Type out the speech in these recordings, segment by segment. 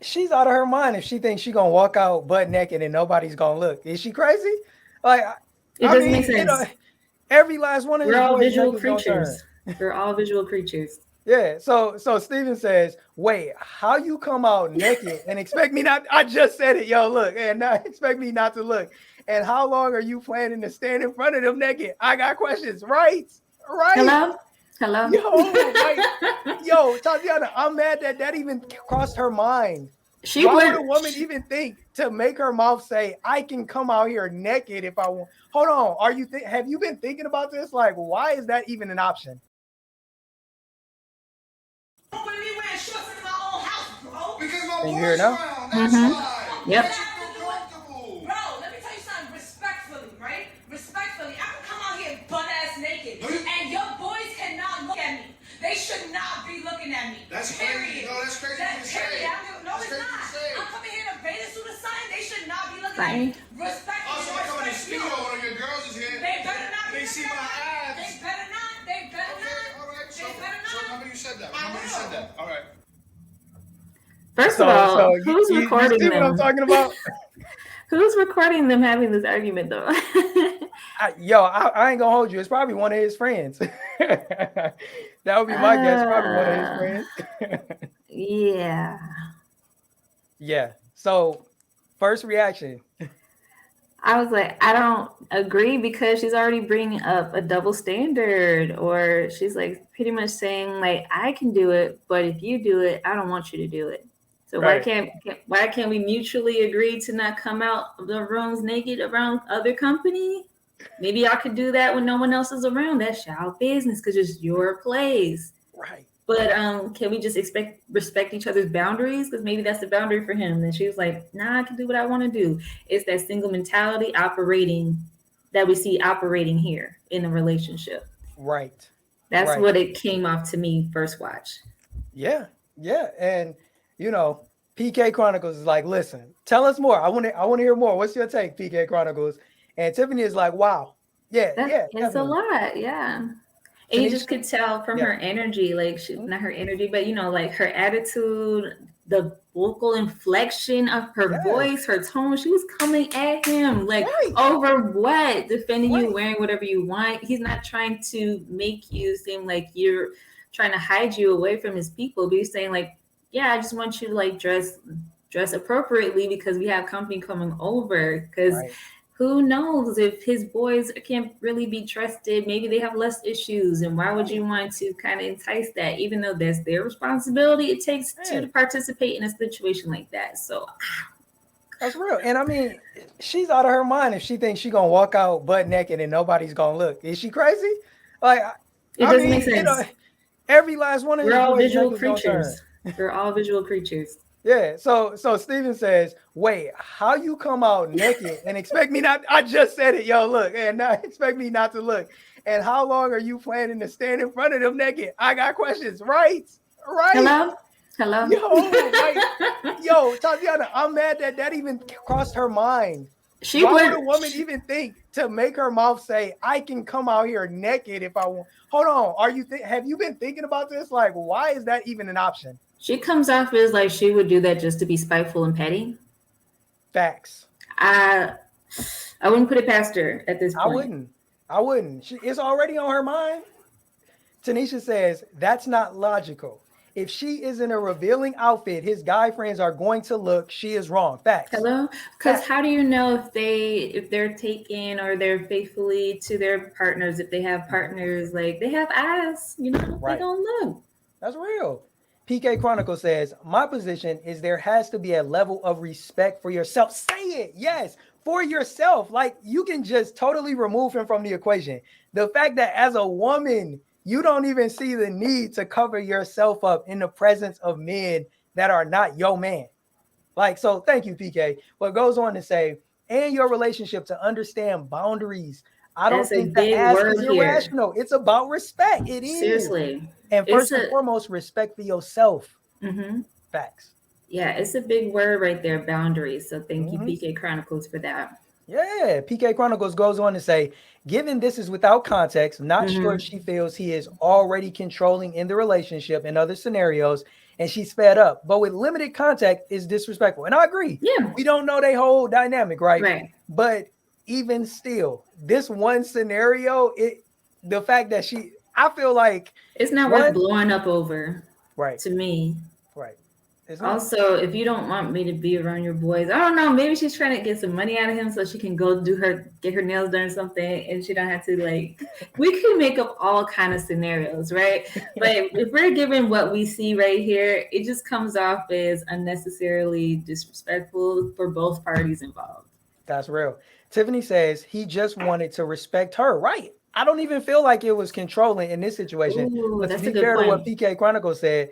she's out of her mind if she thinks she's gonna walk out butt naked and nobody's gonna look. Is she crazy? Like, It I doesn't mean, make sense. every last one of We're his all boys' visual neck is gonna turn. creatures. We're all visual creatures. Yeah. So Steven says, wait, how you come out naked and expect me not? I just said it, yo. Look, and now expect me not to look. And how long are you planning to stand in front of them naked? I got questions. Right. Right. Hello? Hello? Yo, Tatiana, I'm mad that even crossed her mind. She Why would would. a woman even think to make her mouth say, I can come out here naked if I want? Hold on. Have you been thinking about this? Like, why is that even an option? Open me wearing shorts in my own house, bro. Because my Can you boys hear it now? around. That's why. Yep. Bro, let me tell you something respectfully, right? Respectfully, I can come out here butt ass naked, and your boys cannot look at me. They should not be looking at me. That's period. crazy. No, that's crazy to say. No, That's it's crazy not. to say. I'm coming here to bathing suit or something. They should not be looking Fine. at me. Respect. Also, I come in the studio, one of your girls is here. They better not. They see my abs. They better not. They better Okay, not. all right. So They better not. remember you said that. Remember you said that. All right. First of all, who's you recording see what I'm them? talking about? Who's recording them having this argument, though? I ain't gonna hold you. It's probably one of his friends. That would be my guess. Probably one of his friends. Yeah. Yeah. So, first reaction. I was like, I don't agree because she's already bringing up a double standard, or she's like pretty much saying like, I can do it, but if you do it, I don't want you to do it. So Right. why can't we mutually agree to not come out of the rooms naked around other company? Maybe y'all could do that when no one else is around. That's y'all business because it's your place. Right. But can we just respect each other's boundaries? Because maybe that's the boundary for him. And she was like, nah, I can do what I want to do. It's that single mentality operating that we see operating here in a relationship. Right. That's Right. what it came off to me first watch. Yeah. Yeah. And PK Chronicles is like, listen, tell us more. I want to hear more. What's your take, PK Chronicles? And Tiffany is like, wow. Yeah. It's a definitely. lot. Yeah. And you just could tell from her energy, like not her energy, but like her attitude, the vocal inflection of her voice, her tone. She was coming at him like over what? Defending you, wearing whatever you want. He's not trying to make you seem like you're trying to hide you away from his people, but he's saying like, yeah, I just want you to like dress appropriately because we have company coming over. Because who knows if his boys can't really be trusted? Maybe they have less issues. And why would you want to kind of entice that? Even though that's their responsibility, it takes two to participate in a situation like that. So that's real. And I mean, she's out of her mind if she thinks she's going to walk out butt naked and nobody's going to look. Is she crazy? Like, it doesn't make sense. Every last one of We're his all boys' visual neck is gonna creatures. turn. We're all visual creatures. Yeah. So Steven says, wait, how you come out naked and expect me not? I just said it, yo. Look, and now expect me not to look. And how long are you planning to stand in front of them naked? I got questions. Right. Hello. Yo, Tatiana, I'm mad that even crossed her mind. Why would a woman even think to make her mouth say, I can come out here naked if I want? Hold on. Have you been thinking about this? Like, why is that even an option? She comes off as like she would do that just to be spiteful and petty. Facts. I wouldn't put it past her at this point. I wouldn't. It's already on her mind. Tanisha says, that's not logical. If she is in a revealing outfit, his guy friends are going to look. She is wrong. Facts. Hello? Because how do you know if they're taken or they're faithfully to their partners, if they have partners, like they have eyes, they don't look. That's real. PK Chronicle says, my position is there has to be a level of respect for yourself. Say it. Yes. For yourself. Like you can just totally remove him from the equation. The fact that as a woman, you don't even see the need to cover yourself up in the presence of men that are not your man. Like, so thank you, PK. What goes on to say, and your relationship to understand boundaries. I don't think the ask is irrational. It's about respect. It is. Seriously. And first and foremost, respect for yourself. Mm-hmm. Facts. Yeah, it's a big word right there, boundaries. So thank you, PK Chronicles, for that. Yeah, PK Chronicles goes on to say, given this is without context, not sure if she feels he is already controlling in the relationship and other scenarios, and she's fed up. But with limited contact, is disrespectful. And I agree. Yeah. We don't know their whole dynamic, right? Right. But even still, this one scenario, the fact that I feel like it's not worth blowing up over. Right. To me. Right. Also, if you don't want me to be around your boys, I don't know. Maybe she's trying to get some money out of him so she can go get her nails done or something, and she don't have to like. We can make up all kind of scenarios, right? But if we're given what we see right here, it just comes off as unnecessarily disrespectful for both parties involved. That's real. Tiffany says he just wanted to respect her. Right. I don't even feel like it was controlling in this situation. Ooh, but that's to a be good fair point. to what PK Chronicles said,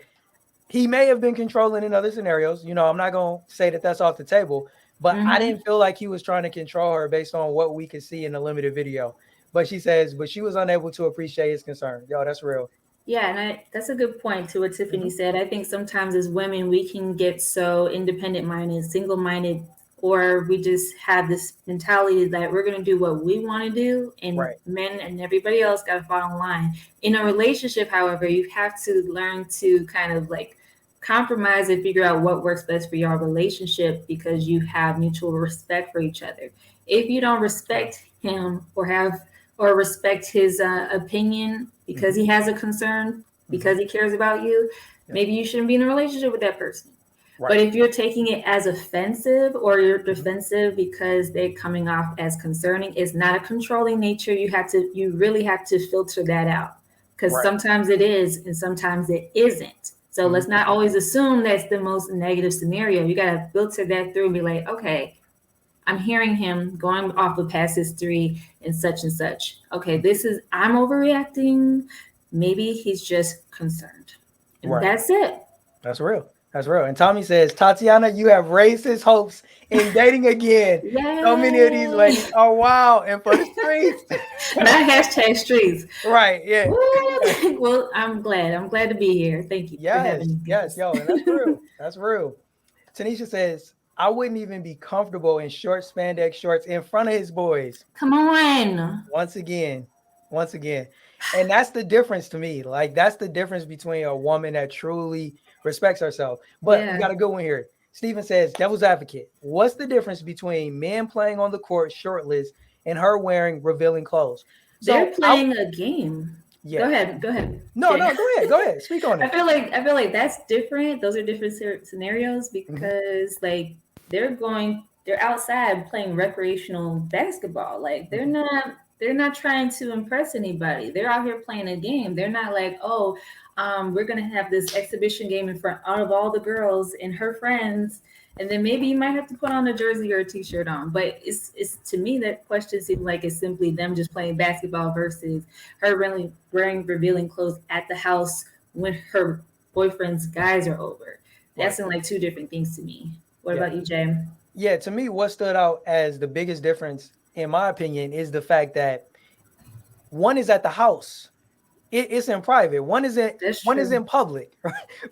he may have been controlling in other scenarios. You know, I'm not going to say that that's off the table, but I didn't feel like he was trying to control her based on what we could see in the limited video. But she says, but she was unable to appreciate his concern. Yo, that's real. Yeah, and that's a good point to what Tiffany said. I think sometimes as women, we can get so independent-minded, single-minded, or we just have this mentality that we're going to do what we want to do, and men and everybody else got to fall in line. In a relationship, however, you have to learn to kind of like compromise and figure out what works best for your relationship because you have mutual respect for each other. If you don't respect him or respect his opinion because he has a concern, because he cares about you, maybe you shouldn't be in a relationship with that person. Right. But if you're taking it as offensive or you're defensive because they're coming off as concerning, it's not a controlling nature. You really have to filter that out because sometimes it is and sometimes it isn't. So let's not always assume that's the most negative scenario. You got to filter that through and be like, okay, I'm hearing him going off of past history and such and such. Okay, I'm overreacting. Maybe he's just concerned. And that's it. That's real. That's real. And Tommy says, Tatiana, you have raised his hopes in dating again. Yay. So many of these ladies are wild and for the streets. Not hashtag streets. Right. Yeah. Well, I'm glad. I'm glad to be here. Thank you. Yes. Yes. Yo, and that's real. That's real. Tanisha says, I wouldn't even be comfortable in short spandex shorts in front of his boys. Come on. Once again. And that's the difference to me. Like, that's the difference between a woman that truly respects herself. But we got a good one here. Stephen says, devil's advocate. What's the difference between men playing on the court shirtless and her wearing revealing clothes? They're playing a game. Yeah. Go ahead. No, go ahead. Speak on it. I feel like that's different. Those are different scenarios because like they're outside playing recreational basketball. Like they're not trying to impress anybody. They're out here playing a game. They're not like, we're going to have this exhibition game in front out of all the girls and her friends. And then maybe you might have to put on a jersey or a t-shirt on. But it's to me, that question seems like it's simply them just playing basketball versus her really wearing revealing clothes at the house when her boyfriend's guys are over. That seems like two different things to me. What about you, Jay? Yeah, to me, what stood out as the biggest difference, in my opinion, is the fact that one is at the house. It's in private. One is in public,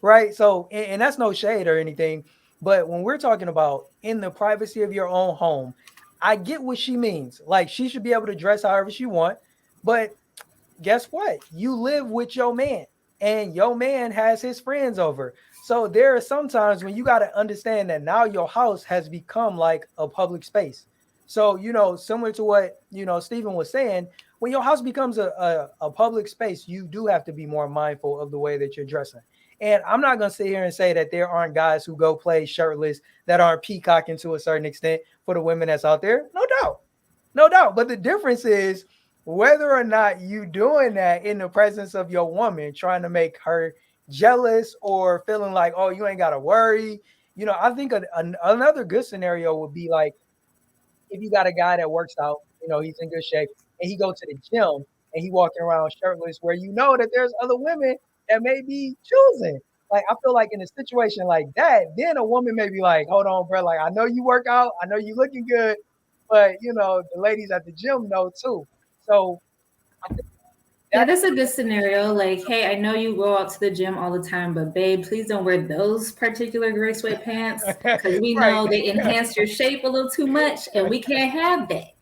right? So, and that's no shade or anything. But when we're talking about in the privacy of your own home, I get what she means. Like, she should be able to dress however she wants. But guess what? You live with your man, and your man has his friends over. So there are some times when you got to understand that now your house has become like a public space. So, similar to what, Stephen was saying, when your house becomes a public space, you do have to be more mindful of the way that you're dressing. And I'm not going to sit here and say that there aren't guys who go play shirtless that aren't peacocking to a certain extent for the women that's out there. No doubt. But the difference is whether or not you doing that in the presence of your woman, trying to make her jealous or feeling like, oh, you ain't got to worry. I think another good scenario would be like if you got a guy that works out, he's in good shape, and he go to the gym and he walking around shirtless where that there's other women that may be choosing. Like, I feel like in a situation like that, then a woman may be like, hold on, bro. Like, I know you work out. I know you looking good. But, the ladies at the gym know too. So I think that's a good scenario. Like, hey, I know you go out to the gym all the time, but babe, please don't wear those particular gray sweatpants because we know they enhance your shape a little too much and we can't have that.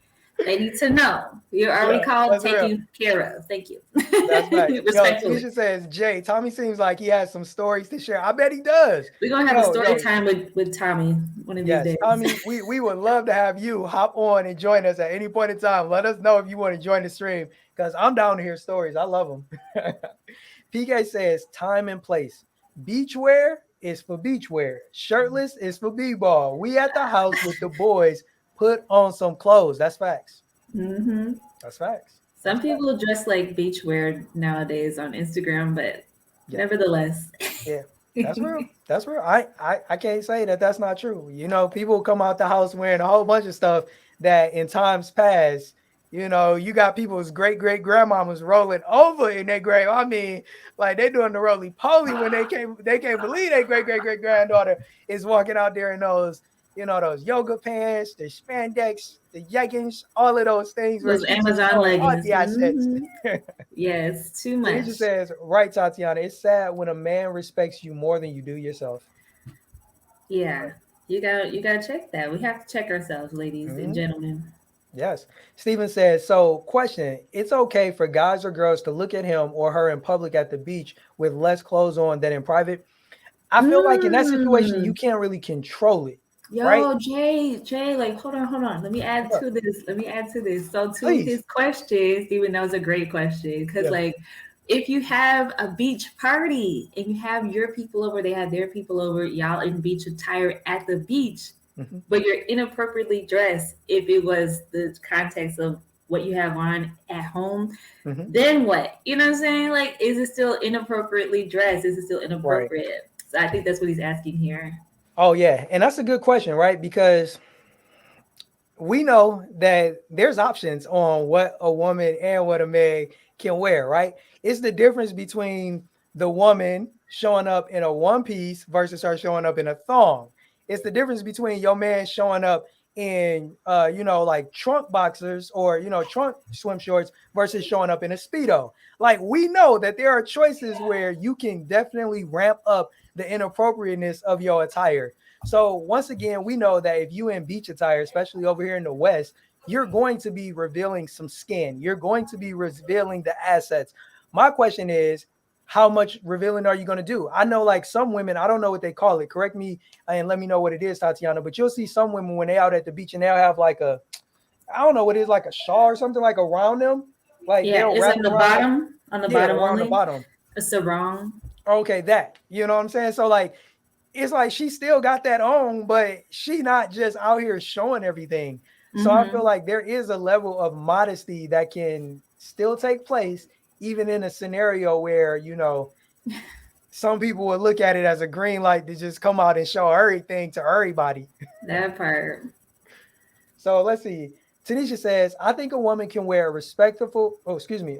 They need to know. You're already called taken real. care of. Thank you. That's right. Yo, Respectfully. Tanisha says, Jay, Tommy seems like he has some stories to share. I bet he does. We're gonna have a story time with Tommy one of these days. Tommy, we would love to have you hop on and join us at any point in time. Let us know if you want to join the stream because I'm down to hear stories. I love them. PK says, time and place. Beachwear is for beachwear. Shirtless is for b-ball. We at the house with the boys. Put on some clothes. That's facts. Mm-hmm. That's facts. Some people dress like beachwear nowadays on Instagram, but nevertheless. Yeah, that's real. That's real. I can't say that that's not true. You know, people come out the house wearing a whole bunch of stuff that in times past, you know, you got people's great grandmamas rolling over in their grave. I mean, like they doing the roly poly when they can't believe their great granddaughter is walking out there in those, you know, those yoga pants, the spandex, the leggings, all of those things. Those Amazon leggings. Mm-hmm. Yes, too much. It just says, right, Tatiana, it's sad when a man respects you more than you do yourself. Yeah, you gotta check that. We have to check ourselves, ladies and gentlemen. Yes. Steven says, so question, it's okay for guys or girls to look at him or her in public at the beach with less clothes on than in private. I feel like in that situation, you can't really control it. Yo, right? Jay, like, hold on. Let me add to this. So to his question, Steven, that was a great question. Because like, if you have a beach party and you have your people over, they have their people over, y'all in beach attire at the beach, but you're inappropriately dressed, if it was the context of what you have on at home, then what? You know what I'm saying? Like, is it still inappropriately dressed? Is it still inappropriate? Right. So I think that's what he's asking here. Oh, yeah. And that's a good question, right? Because we know that there's options on what a woman and what a man can wear, right? It's the difference between the woman showing up in a one piece versus her showing up in a thong. It's the difference between your man showing up in, like trunk boxers or, trunk swim shorts versus showing up in a Speedo. Like, we know that there are choices where you can definitely ramp up the inappropriateness of your attire. So once again, we know that if you in beach attire, especially over here in the West, you're going to be revealing some skin. You're going to be revealing the assets. My question is, how much revealing are you going to do? I know like some women, I don't know what they call it. Correct me and let me know what it is, Tatiana. But you'll see some women when they out at the beach and they'll have like I don't know what it is, like a shawl or something like around them. Like it's on the bottom, bottom around only. the bottom. A sarong. Okay, that. You know what I'm saying? So like, it's like she still got that on, but she not just out here showing everything. So I feel like there is a level of modesty that can still take place, even in a scenario where, some people would look at it as a green light to just come out and show everything to everybody. That part. So let's see. Tanisha says, I think a woman can wear a respectable swimsuit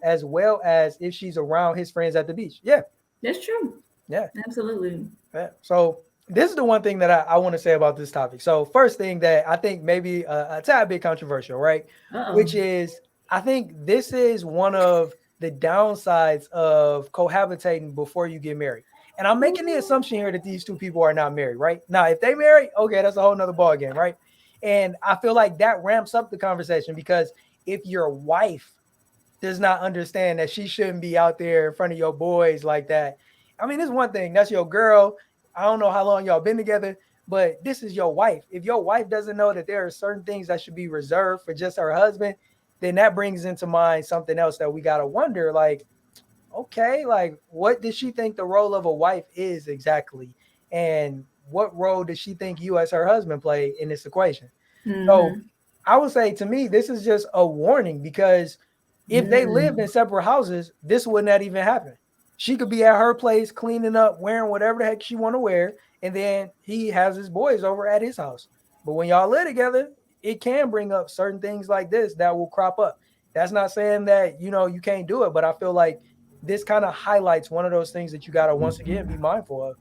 as well as if she's around his friends at the beach. Yeah. That's true. Yeah. Absolutely. Yeah. So this is the one thing that I want to say about this topic. So first thing that I think maybe a tad bit controversial, right? Which is, I think this is one of the downsides of cohabitating before you get married. And I'm making the assumption here that these two people are not married, right? Now, if they marry, okay, that's a whole nother ball game, right? And I feel like that ramps up the conversation because if your wife does not understand that she shouldn't be out there in front of your boys like that, I mean, it's one thing. That's your girl. I don't know how long y'all been together, but this is your wife. If your wife doesn't know that there are certain things that should be reserved for just her husband, then that brings into mind something else that we got to wonder, like, okay, like what does she think the role of a wife is exactly? And what role does she think you as her husband play in this equation? So I would say to me, this is just a warning because if they lived in separate houses, this would not even happen. She could be at her place cleaning up, wearing whatever the heck she want to wear, and then he has his boys over at his house. But when y'all live together, it can bring up certain things like this that will crop up. That's not saying that, you can't do it, but I feel like this kind of highlights one of those things that you got to once again be mindful of.